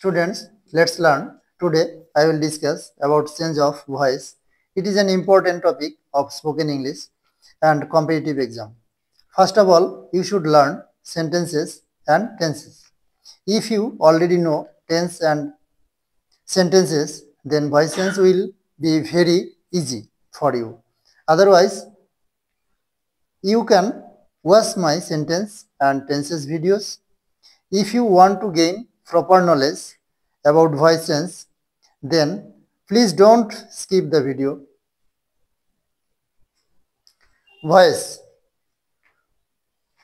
Students, let's learn. Today, I will discuss about change of voice. It is an important topic of spoken English and competitive exam. First of all, you should learn sentences and tenses. If you already know tense and sentences, then voice change will be very easy for you. Otherwise, you can watch my sentence and tenses videos. If you want to gain proper knowledge about voice change, then please don't skip the video. Voice.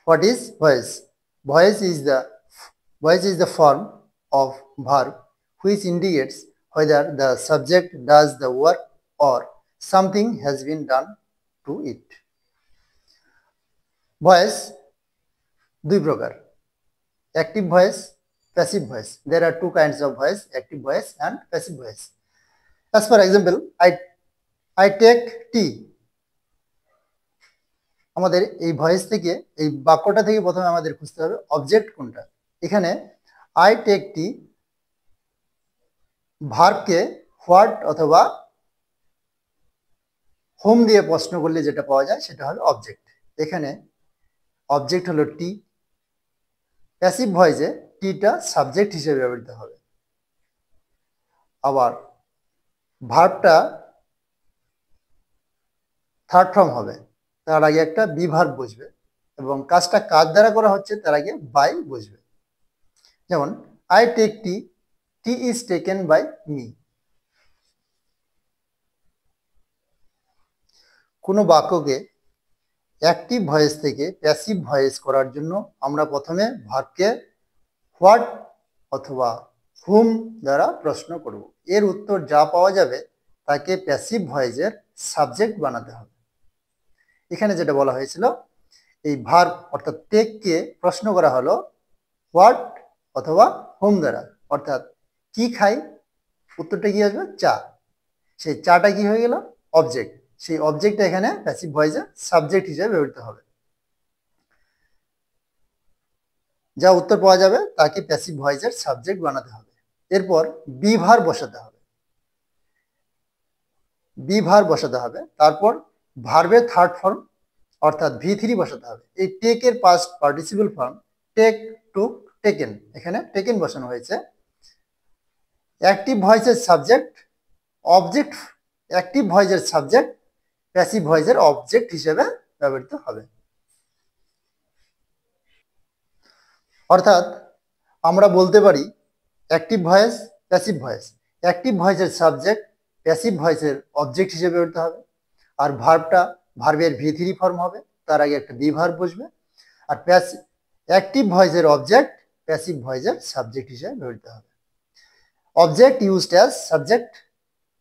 What is voice? Voice is the form of verb which indicates whether the subject does the work or something has been done to it. Voice দুই প্রকার, active voice, passive voice. There are two kinds of voice, active voice and passive voice. As for example, I take tea. আমাদের এই voice থেকে, এই বাক্যটা থেকে প্রথমে আমাদের খুঁজতে হবে অবজেক্ট কোনটা। এখানে আই টেক টি ভার্বকে হোয়াট অথবা হোম দিয়ে প্রশ্ন করলে যেটা পাওয়া যায় সেটা হলো অবজেক্ট। এখানে অবজেক্ট হলো টি। প্যাসিভ ভয়েসে টিটা সাবজেক্ট হিসেবে ব্যবহৃত হবে। আবার ভার্বটা থার্ড ফর্ম হবে, তার আগে একটা বি ভার্ব বসবে এবং কাজটা কার দ্বারা করা হচ্ছে তার আগে বাই বসবে। যেমন I take tea, tea is taken by me. কোনো বাক্যকে অ্যাক্টিভ ভয়েস থেকে প্যাসিভ ভয়েস করার জন্য আমরা প্রথমে ভার্বকে হোয়াট অথবা হুম দ্বারা প্রশ্ন করব। এর উত্তর যা পাওয়া যাবে তাকে প্যাসিভ ভয়েসের সাবজেক্ট বানাতে হবে। এখানে যেটা বলা হয়েছিল, এই ভার্ব অর্থাৎ টেককে প্রশ্ন করা হলো হোয়াট অথবা হোম দ্বারা, অর্থাৎ কি খাই, উত্তরটা কি আসবে চা। সেই চাটা কি হয়ে গেল অবজেক্ট। সেই অবজেক্টটা এখানে প্যাসিভ ভয়েসের সাবজেক্ট হিসেবে ব্যবহৃত হবে। যা উত্তর পাওয়া যাবে তাকে প্যাসিভ ভয়েসের সাবজেক্ট বানাতে হবে। এরপর বি ভার্ব বসাতে হবে, বি ভার্ব বসাতে হবে। তারপর ভার্বের থার্ড ফর্ম অর্থাৎ ভি3 বসাতে হবে। এই টেকের past participle form take, took, taken, এখানে টেকেন বসানো হয়েছে। অ্যাক্টিভ ভয়েসের সাবজেক্ট অবজেক্ট, অ্যাক্টিভ ভয়েসের সাবজেক্ট প্যাসিভ ভয়েসের অবজেক্ট হিসেবে ব্যবহৃত হবে। অর্থাৎ আমরা বলতে পারি active voice, passive voice. Active ভয়েসের সাবজেক্ট প্যাসিভ ভয়েসের অবজেক্ট হিসেবে ব্যবহৃত হবে। আর ভার্বটা ভার্বের ভি3 ফর্ম হবে, তার আগে একটা বি ভার্ব বসবে। আর অ্যাক্টিভ ভয়েসের অবজেক্ট প্যাসিভ ভয়েসের সাবজেক্ট হিসেবে ব্যবহৃত হবে। অবজেক্ট ইউজড অ্যাজ সাবজেক্ট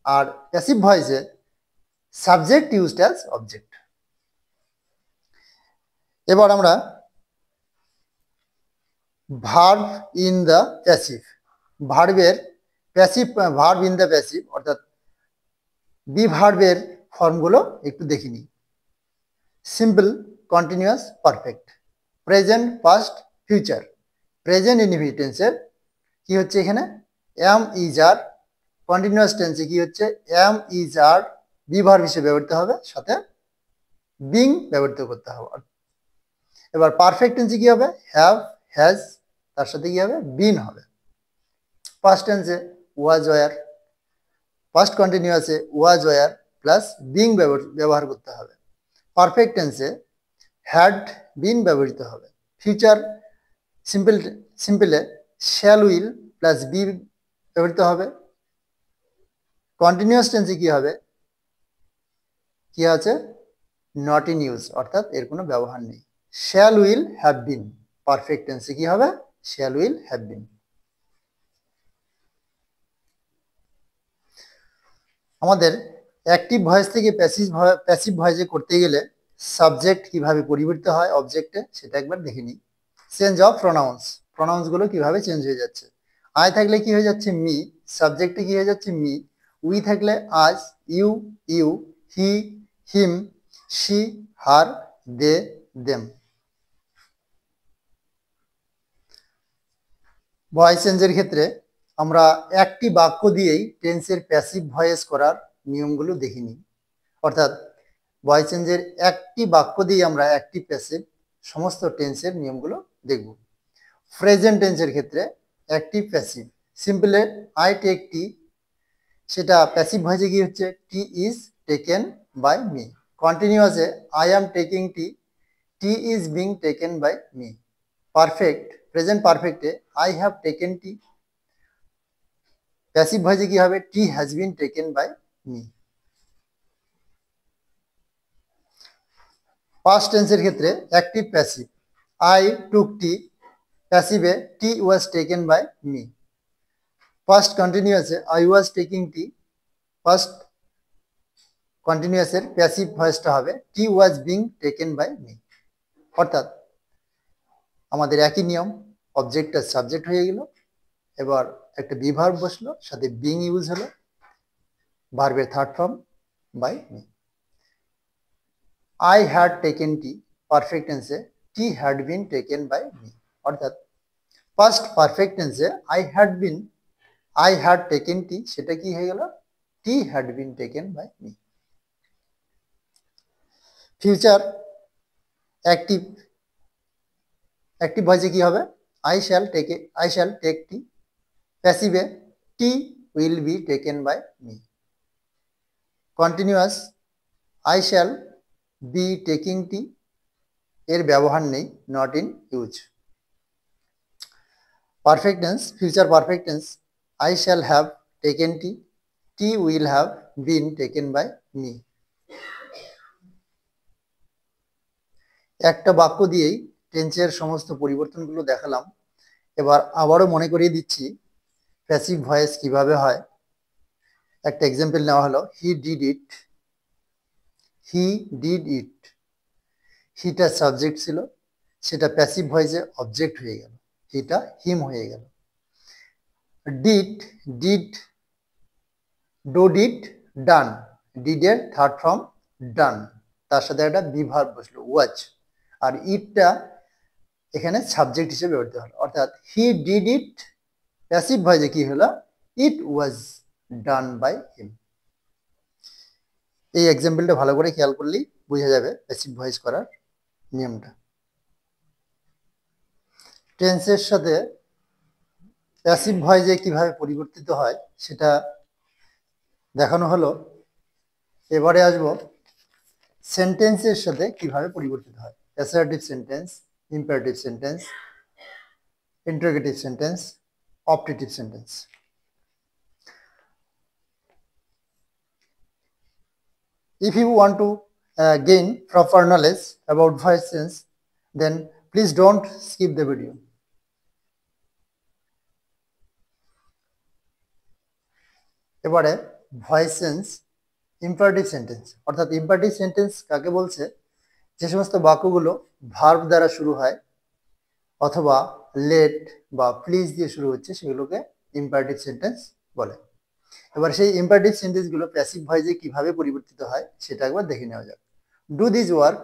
আর প্যাসিভ ভয়েসে সাবজেক্ট ইউজড অ্যাজ অবজেক্ট। এবার আমরা ভার্ব ইন দ্য প্যাসিভ, ভার্বের passive, verb in the passive অর্থাৎ বি ভার্বের ফর্মগুলো একটু দেখে নিই। Simple, continuous, perfect, present, past, future. Present ইনডিফিনিটেন্সের কি হচ্ছে এখানে এম ইজ আর। কন্টিনিউয়াস টেন্সে কি হচ্ছে am is are be verb হিসেবে ব্যবহৃত হবে, সাথে বিং ব্যবহৃত করতে হবে। এবার পারফেক্ট টেন্সে কি হবে হ্যাভ, হ্যাজ, তার সাথে কি হবে বিন হবে। পাস্ট টেন্সে ওয়াজ, ওয়ার। পাস্ট কন্টিনিউয়াসে ওয়াজ, ওয়ার প্লাস বিং ব্যবহার করতে হবে। পারফেক্ট টেন্সে হ্যাড, বিন ব্যবহৃত হবে। ফিউচার সিম্পলে শ্যাল, উইল প্লাস বি ব্যবহৃত হবে। কন্টিনিউয়াস টেন্সে কি হবে, কি আছে নট ইন ইউজ, অর্থাৎ এর কোনো ব্যবহার নেই। Shall, will, have been. Perfect টেন্সে কি হবে শ্যাল, উইল, হ্যাভ বিন। আমাদের অ্যাক্টিভ ভয়েস থেকে প্যাসিভ ভয়েসে করতে গেলে সাবজেক্ট কিভাবে পরিবর্তিত হয় অবজেক্টে সেটা একবার দেখে নিই। চেঞ্জ অফ প্রোনাউন্স, প্রোনাউন্সগুলো কিভাবে চেঞ্জ হয়ে যাচ্ছে। আই থাকলে কি হয়ে যাচ্ছে মি, সাবজেক্টে কি হয়ে যাচ্ছে মি। উই থাকলে us, you, you, he, him, she, her, they, them. Voice চেঞ্জের ক্ষেত্রে আমরা একটি বাক্য দিয়েই টেন্সের প্যাসিভ ভয়েস করার নিয়মগুলো দেখিনি, অর্থাৎ ভয়েস চেঞ্জের একটি বাক্য দিয়ে আমরা অ্যাক্টিভ প্যাসিভ সমস্ত টেন্সের নিয়মগুলো দেখব। প্রেজেন্ট টেন্সের ক্ষেত্রে অ্যাক্টিভ প্যাসিভ সিম্পলে আই টেক টি, সেটা প্যাসিভ ভয়েসে কি হচ্ছে tea is taken by me. কন্টিনিউয়াসে I am taking tea, tea is being taken by me. Perfect present পারফেক্টে I have taken tea, passive ভয়েসে কি হবে tea has been taken by me. Past টেন্সের ক্ষেত্রে active passive I took tea, প্যাসিভে tea was taken by me. Past কন্টিনিউয়াসে I was taking tea, past কন্টিনিউয়াসের passive ভয়েসটা হবে tea was being taken by me. অর্থাৎ আমাদের একই নিয়ম, অবজেক্ট আর সাবজেক্ট হয়ে গেল, এবার একটা বি ভার্ব বসলো, সাথে বিং ইউজ হলো, ভার্বের third form by me. I had taken tea, perfect tense tea had been taken by me। অর্থাৎ past perfect tense I had taken tea, সেটা কি হয়ে গেল tea had been taken by me। Future active ভয়েসে কি হবে I shall take tea, প্যাসিভে tea will be taken by me। Continuous I shall be taking tea, এর ব্যবহার নেই, not in use. Perfect tense future perfect tense I shall have taken tea, tea will have been taken by me. একটা বাক্য দিয়েই টেন্সের সমস্ত পরিবর্তনগুলো দেখালাম। এবার আবারও মনে করিয়ে দিচ্ছি প্যাসিভ ভয়েস কিভাবে হয়। একটা এক্সাম্পল নেওয়া হলো হি ডিড ইট, হিটা সাবজেক্ট ছিল, সেটা প্যাসিভ ভয়েসে অবজেক্ট হয়ে গেল, হিটা হিম হয়ে গেল। ডান, ডিডের থার্ড ফর্ম ডান, তার সাথে একটা বি ভার্ব বসলো ওয়াজ, আর ইটটা এখানে সাবজেক্ট হিসেবে ব্যবহৃত হলো। অর্থাৎ হি ডিড ইট প্যাসিভ ভয়েসে কি হলো ইট ওয়াজ ডান বাই হিম। এই এক্সাম্পলটা ভালো করে খেয়াল করলেই বোঝা যাবে প্যাসিভ ভয়েস করার নিয়মটা। টেন্সের সাথে প্যাসিভ ভয়েসে কিভাবে পরিবর্তিত হয় সেটা দেখানো হলো। এবারে আসবো সেন্টেন্সের সাথে কিভাবে পরিবর্তিত হয়। Assertive sentence, imperative sentence, interrogative sentence, optative sentence. If you want to gain proper knowledge about voice sense, then please don't skip the video. এবারে ভয়েস সেন্স ইম্পারেটিভ সেন্টেন্স, অর্থাৎ ইম্পারেটিভ সেন্টেন্স কাকে বলছে, যে সমস্ত বাক্যগুলো ভার্ব দ্বারা শুরু হয় অথবা লেট বা প্লিজ দিয়ে শুরু হচ্ছে সেগুলোকে ইম্পারেটিভ সেন্টেন্স বলে। এবার সেই ইম্পারেটিভ সেন্টেন্সগুলো প্যাসিভ ভয়েসে কিভাবে পরিবর্তিত হয় সেটা একবার দেখে নেওয়া যাক। Do this work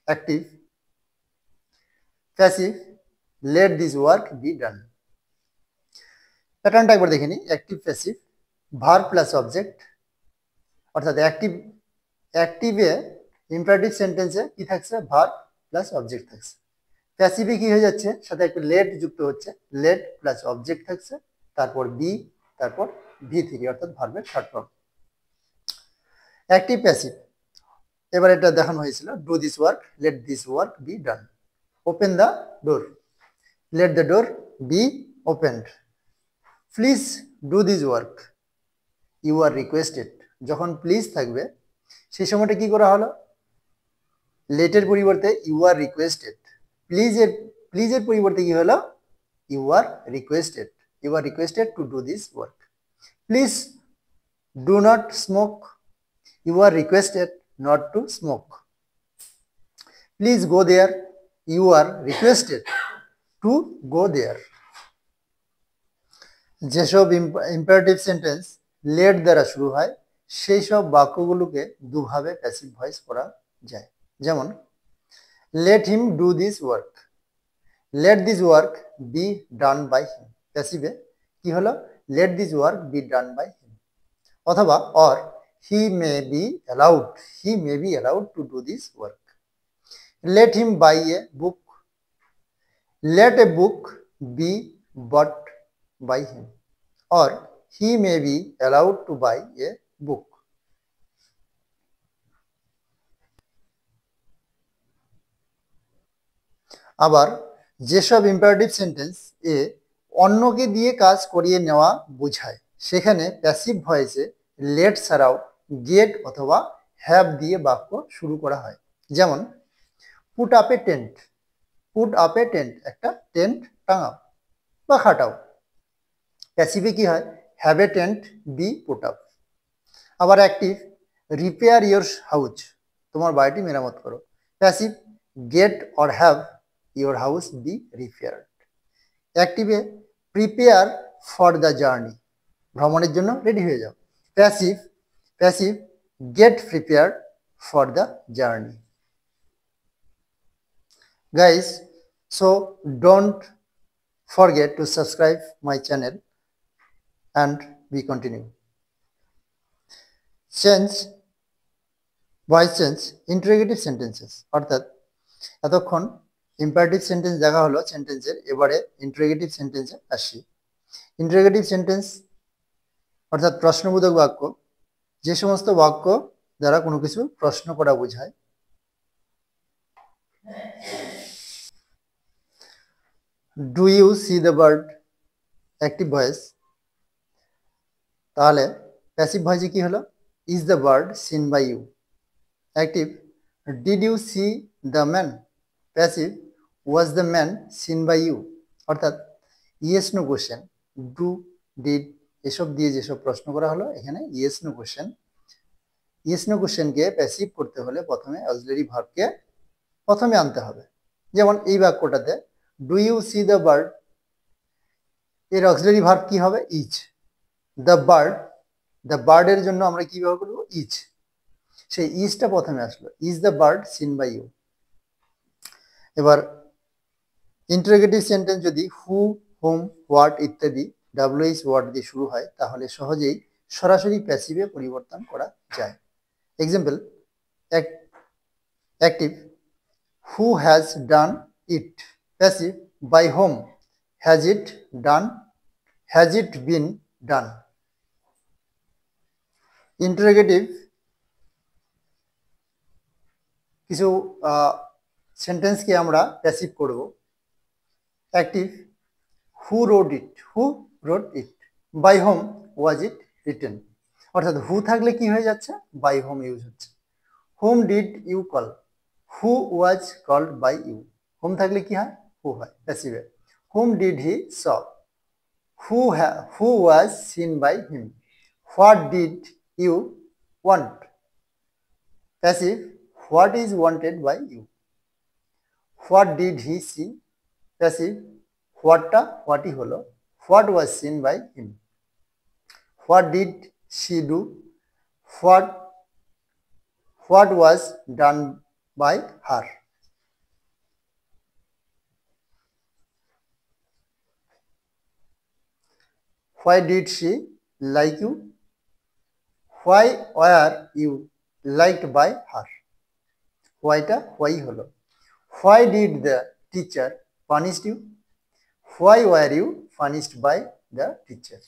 active, passive late this work be ডান। প্যাটার্নটা একবার দেখে নিই। Active passive verb plus object, অর্থাৎ অ্যাক্টিভে ইম্পারেটিভ সেন্টেন্সে কি থাকছে ভার্ব প্লাস অবজেক্ট থাকছে। প্যাসিভে কি হয়ে যাচ্ছে সাথে একটা লেট যুক্ত হচ্ছে, লেট প্লাস অবজেক্ট থাকছে, তারপর বি, তারপর V3 অর্থাৎ ভার্বের থার্ড ফর্ম। অ্যাক্টিভ প্যাসিভ এবার এটা দেখানো হয়েছিল do this work let this work be done. Open the door let the door be opened. Please do this work you are requested. যখন প্লিজ থাকবে সেই সময়টা কি করা হলো লেটের পরিবর্তে ইউ আর রিকোয়েস্টেড, প্লিজের পরিবর্তে কি হলো you are requested to do this work. Please do not smoke, you are requested not to smoke. Please go there, you are requested to go there. যেসব ইম্পারেটিভ সেন্টেন্স লেট দ্বারা শুরু হয় সেই সব বাক্যগুলোকে দুভাবে passive voice করা যায়। যেমন let him do this work, let this work be done by him. প্যাসিভে কি হলো let this work be done by him, অথবা or he may be allowed to do this work. Let him buy a book, let a book be bought by him, or he may be allowed to buy a book. আবার যেসব imperative sentence এ অন্যকে দিয়ে কাজ করিয়ে নেওয়া বোঝায় সেখানে passive ভয়েসে লেট ছাড়াও গেট অথবা হ্যাভ দিয়ে বাক্য শুরু করা হয়। যেমন put up a tent, put up a tent, একটা টেন্ট টাঙাও বা খাটাও। প্যাসিভে কি হয়, have a tent be put up. আবার অ্যাক্টিভ রিপেয়ার ইয়োর হাউস, তোমার বাড়িটি মেরামত করো। Passive get or have your house be repaired. অ্যাক্টিভে প্রিপেয়ার ফর দ্য জার্নি, ভ্রমণের জন্য রেডি হয়ে যাও। Passive get prepared for the journey. Guys, so don't forget to subscribe my channel and we continue. Change, voice change, interrogative sentences, অর্থাৎ এতক্ষণ imperative sentence দেখা হলো সেন্টেন্সের, এবারে ইন্টারোগেটিভ সেন্টেন্সে আসি। ইন্টারোগেটিভ সেন্টেন্স অর্থাৎ প্রশ্নবোধক বাক্য, যে সমস্ত বাক্য দ্বারা কোনো কিছু প্রশ্ন করা বোঝায়। Do you see the bird, active voice. তাহলে প্যাসিভ ভয়েসে কি হলো, is the bird seen by you. Active did you see the man. Passive was the man seen by you. অর্থাৎ yes no question, do did এসব দিয়ে যেসব প্রশ্ন করা হলো এখানে yes no question. Yes no কোশ্চেনকে প্যাসিভ করতে হলে প্রথমে অক্সিলারি ভার্বকে প্রথমে আনতে হবে। যেমন এই বাক্যটাতে do you see the bird, এর অক্সিলারি ভার্ব কি হবে, ইজ। দ্য বার্ডের জন্য আমরা কি ব্যবহার করবো, ইজ। সেই ইজটা প্রথমে আসলো, is the bird seen by you. এবার ইন্টারোগেটিভ সেন্টেন্স যদি হু, হোম, হোয়াট ইত্যাদি ডাব্লিউএইচ ওয়ার্ড দিয়ে শুরু হয় তাহলে সহজেই সরাসরি প্যাসিভে পরিবর্তন করা যায়। Example active who has done it. Passive by whom has it been done. Interrogative কিছু সেন্টেন্সকে আমরা প্যাসিভ করব। Active who wrote it, by whom was it written. অর্থাৎ হু থাকলে কি হয়ে যাচ্ছে, বাই হোম ইউজ হচ্ছে। Whom did you call, who was called by you. Whom থাকলে কি হয়, হু হয় প্যাসিভে। Whom did he saw, who was seen by him. What did you want. Passive what is wanted by you. What did he see. Passive হোয়াটই হলো, what was seen by him. What did she do. What was done by her. Why did she like you. Why were you liked by her. Why হলো। Why did the teacher punished you. Why were you punished by the teacher.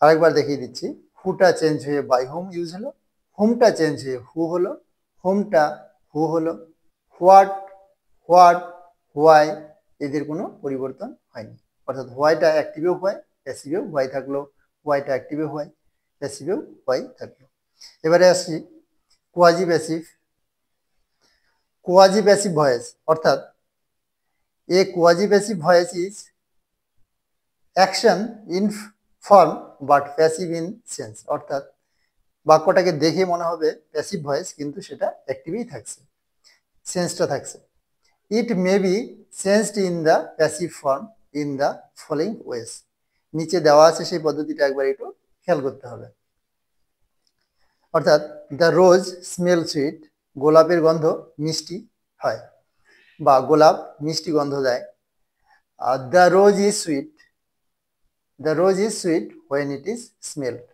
আরেকবার দেখিয়ে দিচ্ছি, হুটা change হয়ে by whom use হলো, হোমটা change হয়ে হু হলো, হোমটা হু হলো। হোয়াট, হোয়াই এদের কোনো পরিবর্তন হয়নি। অর্থাৎ হোয়াইটা অ্যাক্টিভেও হয়, প্যাসিভেও হোয়াই থাকলো, হোয়াইটা অ্যাক্টিভেও হয়, প্যাসিভেও হোয়াই থাকলো। এবারে আসি কোয়াজি প্যাসিভ ভয়েস। অর্থাৎ a quasi passive voice is action in form but passive in sense. অর্থাৎ বাক্যটাকে দেখে মনে হবে প্যাসিভ ভয়েস কিন্তু সেটা অ্যাক্টিভই থাকছে, সেন্সটা থাকছে। It may be sensed in the passive form in the following ways. নিচে দেওয়া আছে সেই পদ্ধতিটা একবার একটু খেয়াল করতে হবে। অর্থাৎ দ্য রোজ স্মেল সুইট, গোলাপের গন্ধ মিষ্টি হয় বা গোলাপ মিষ্টি গন্ধ দেয়। The rose is sweet, the rose is sweet when it is smelled.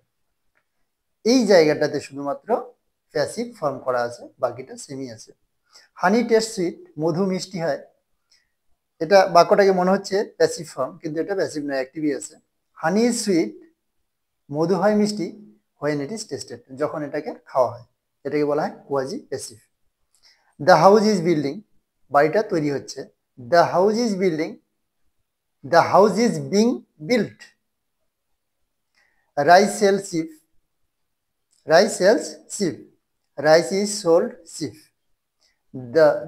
এই জায়গাটাতে শুধুমাত্র প্যাসিভ ফর্ম করা আছে, বাকিটা সেমি আছে। হানি টেস্ট সুইট, মধু মিষ্টি হয়। এটা বাক্যটাকে মনে হচ্ছে প্যাসিভ ফর্ম, কিন্তু এটা প্যাসিভ নয়, অ্যাক্টিভই আছে। হানি ইজ সুইট, মধু হয় মিষ্টি, হোয়েন ইট ইজ টেস্টেড, যখন এটাকে খাওয়া হয়। এটাকে বলা হয় quasi passive. The house is building, বাড়িটা তৈরি হচ্ছে। The house is building, the house is being built. Rice sells cheap, rice sells cheap, rice is sold cheap.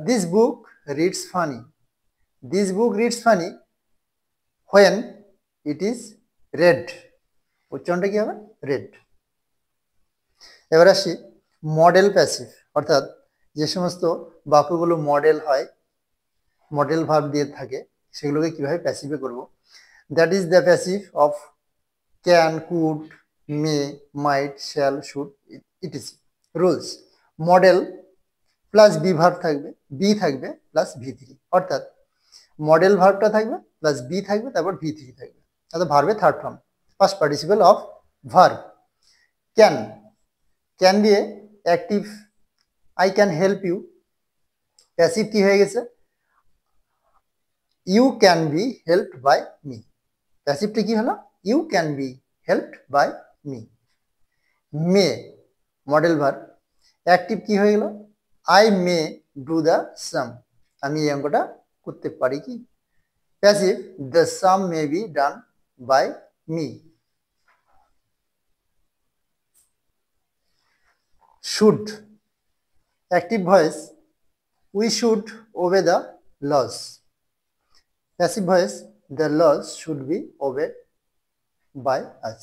This book reads funny, this book reads funny when it is read. উচ্চারণটা কি হবে? Red. এবার আসি model passive, অর্থাৎ যে সমস্ত বাক্যগুলো model হয়, মডেল ভার্ব দিয়ে থাকে, সেগুলোকে কিভাবে প্যাসিভে করব। That is the passive of can, could, may, might, shall, should, etc. Rules, modal plus be verb থাকবে, বি থাকবে প্লাস ভি3, অর্থাৎ মডেল ভার্বটা থাকবে প্লাস বি থাকবে, তারপর ভি3 থাকবে, অর্থাৎ ভার্বের third form, first participle of verb. Can, can দিয়ে active I can help you, passive কি হয়ে গেছে? You can be helped by me. প্যাসিভটা কি হলো? You can be helped by me. May, modal verb, active কি হয়ে গেল? I may do the sum, আমি এই অঙ্কটা করতে পারি কি? Passive, the sum may be done by me. Should, active voice, we should obey the loss. Passive voice, the laws should be obeyed by us.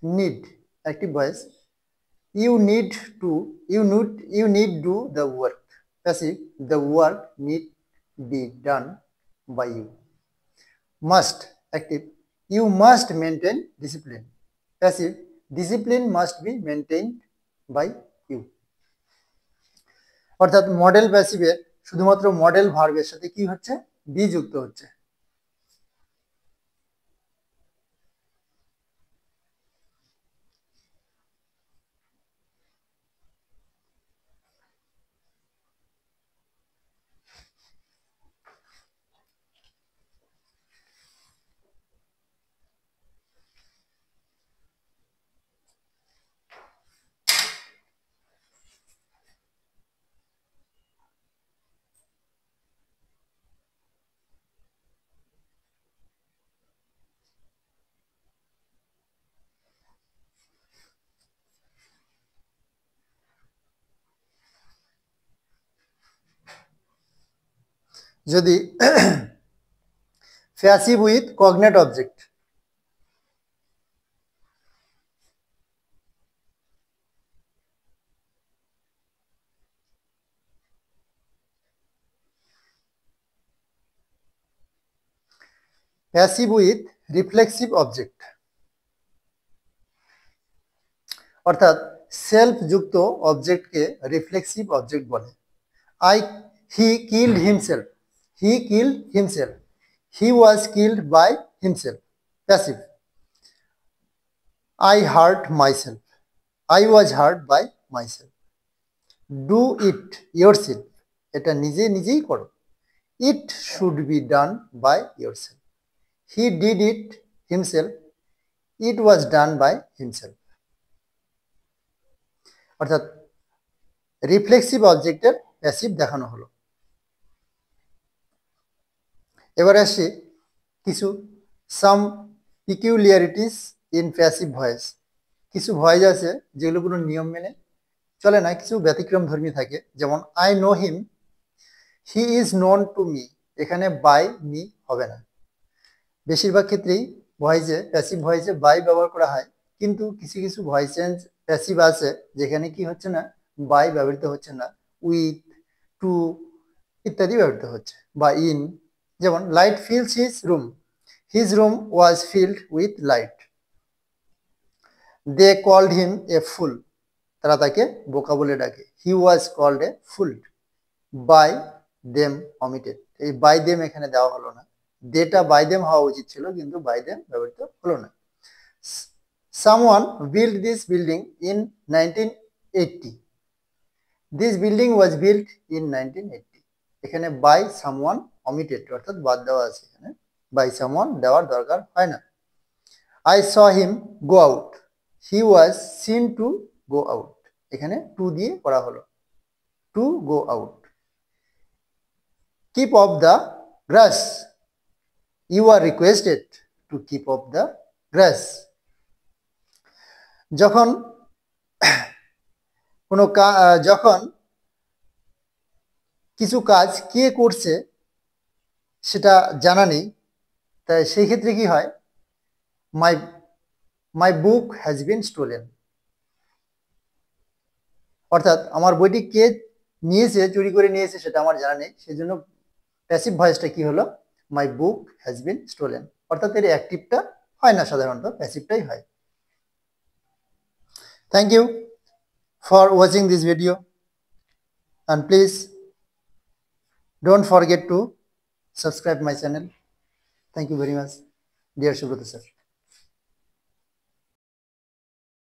Need, active voice, you need do the work. Passive, the work need be done by you. Must, active, you must maintain discipline. Passive, discipline must be maintained by you. অর্থাৎ model প্যাসিভের শুধুমাত্র model ভার্বের সাথে কি হচ্ছে? B যুক্ত হচ্ছে। যদি passive with cognate object, passive with reflexive object, অর্থাৎ সেলফ যুক্ত অবজেক্টকে রিফ্লেক্সিভ অবজেক্ট বলে। He killed himself, he killed himself, he was killed by himself. Passive, I hurt myself, I was hurt by myself. Do it yourself, এটা নিজে নিজেই করো। It should be done by yourself. He did it himself, it was done by himself. অর্থাৎ reflexive অবজেক্টের passive দেখানো হলো। এবার আসি কিছু সাম পিকিউলিয়ারিটিস ইন প্যাসিভ ভয়েস। কিছু ভয়েস আছে যেগুলো কোনো নিয়ম মেনে চলে না, কিছু ব্যতিক্রম ধর্মী থাকে। যেমন I know him, he is known to me, এখানে বাই মি হবে না। বেশিরভাগ ক্ষেত্রেই ভয়েসে, প্যাসিভ ভয়েসে বাই ব্যবহার করা হয়, কিন্তু কিছু কিছু ভয়েস চেঞ্জ প্যাসিভ আছে যেখানে কি হচ্ছে না, বাই ব্যবহৃত হচ্ছে না, উইথ, টু ইত্যাদি ব্যবহৃত হচ্ছে, বা ইন। যেমন light fills his room was filled with light. They called him a fool, তারা তাকে বোকা বলে ডাকে। He was called a fool. By them omitted, এই বাই দেম এখানে দেওয়া হলো না, দেটা বাই দেম হওয়া উচিত ছিল, কিন্তু বাই দেম ব্যবহৃত হলো না। Someone build this building in 1980। This building was build in 1980। এখানে বাই সামওয়ান অমিটেড, অর্থাৎ বাদ দেওয়া আছে, এখানে বাই সামওয়ান দেওয়ার দরকার হয় না। I saw him go out. He was seen to go out. এখানে টু দিয়ে করা হলো, to go out. Keep off the grass. You are requested to keep off the grass. যখন যখন কিছু কাজ কে করছে সেটা জানা নেই, তাই সেই ক্ষেত্রে কি হয়, মাই বুক হ্যাজ বিন স্টোলেন। অর্থাৎ আমার বইটি কে নিয়েছে, চুরি করে নিয়েছে সেটা আমার জানা নেই, সেজন্য প্যাসিভ ভয়েসটা কি হলো, মাই বুক হ্যাজ বিন স্টোলেন। অর্থাৎ এর অ্যাক্টিভটা হয় না, সাধারণত প্যাসিভটাই হয়। Thank you for watching this video, and please don't forget to subscribe my channel. Thank you very much, dear Subrata sir.